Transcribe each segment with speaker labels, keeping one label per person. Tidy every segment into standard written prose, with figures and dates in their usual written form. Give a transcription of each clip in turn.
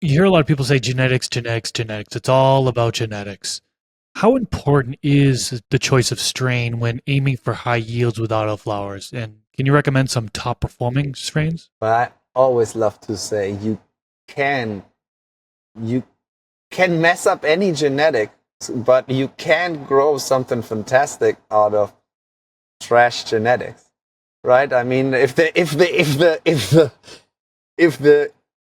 Speaker 1: You hear a lot of people say genetics, genetics, genetics. It's all about genetics. How important is the choice of strain when aiming for high yields with autoflowers? And can you recommend some top performing strains?
Speaker 2: But I always love to say can you can mess up any genetics, but you can grow something fantastic out of trash genetics, right? I mean, if the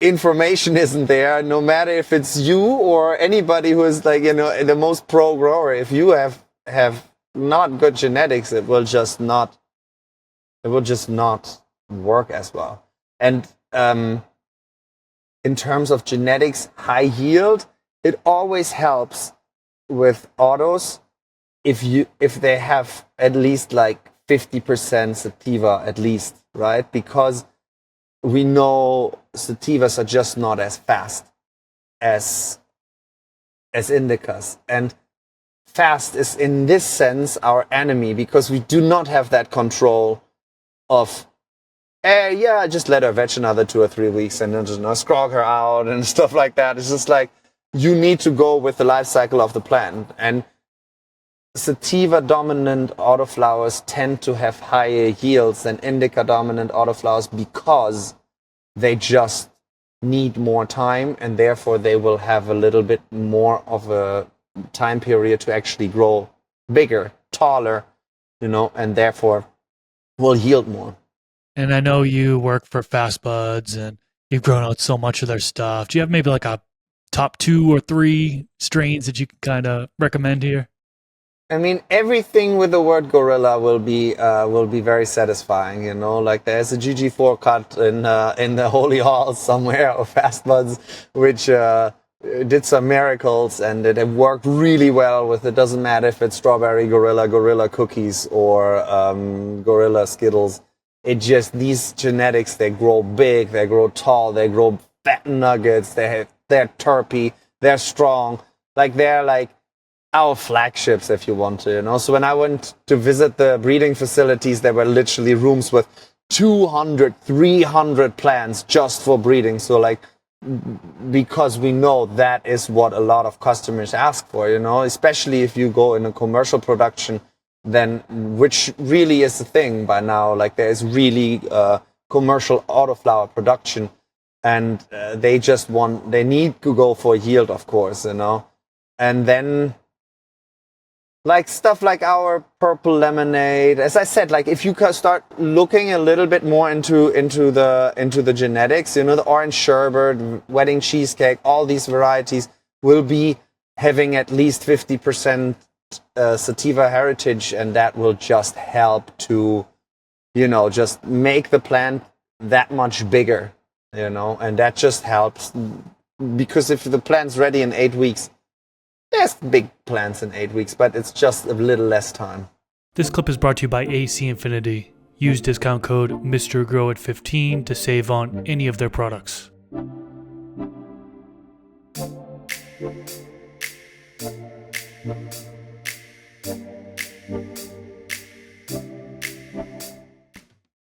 Speaker 2: information isn't there, no matter if it's you or anybody who is like the most pro grower, if you have not good genetics, it will just not work as well. And in terms of genetics, high yield, it always helps with autos if they have at least like 50% sativa at least, right? Because we know sativas are just not as fast as indicas, and fast is in this sense our enemy because we do not have that control of yeah, just let her veg another 2 or 3 weeks and then just scrog her out and stuff like that. It's just like you need to go with the life cycle of the plant. And sativa dominant autoflowers tend to have higher yields than indica dominant autoflowers because they just need more time, and therefore they will have a little bit more of a time period to actually grow bigger, taller, and therefore will yield more.
Speaker 1: And I know you work for Fast Buds and you've grown out so much of their stuff. Do you have maybe like a top two or three strains that you can kind of recommend here?
Speaker 2: I mean, everything with the word gorilla will be very satisfying. Like there's a GG4 cut in the Holy Halls somewhere of Fast Buds, which did some miracles, and it worked really well with. It doesn't matter if it's strawberry gorilla cookies, or gorilla Skittles. It just, these genetics, they grow big, they grow tall, they grow fat nuggets. They're terpy, they're strong, like they're like our flagships, if you want to. So when I went to visit the breeding facilities, there were literally rooms with 200, 300 plants just for breeding. So like, because we know that is what a lot of customers ask for, especially if you go in a commercial production, then, which really is the thing by now. Like there is really commercial autoflower production, and they need to go for yield, of course, and then like stuff like our purple lemonade. As I said, like if you start looking a little bit more into the genetics, the orange sherbet, wedding cheesecake, all these varieties will be having at least 50% sativa heritage, and that will just help to just make the plant that much bigger, and that just helps, because if the plant's ready in 8 weeks, there's big plants in 8 weeks, but it's just a little less time.
Speaker 1: This clip is brought to you by AC Infinity. Use discount code MrGrow at 15 to save on any of their products.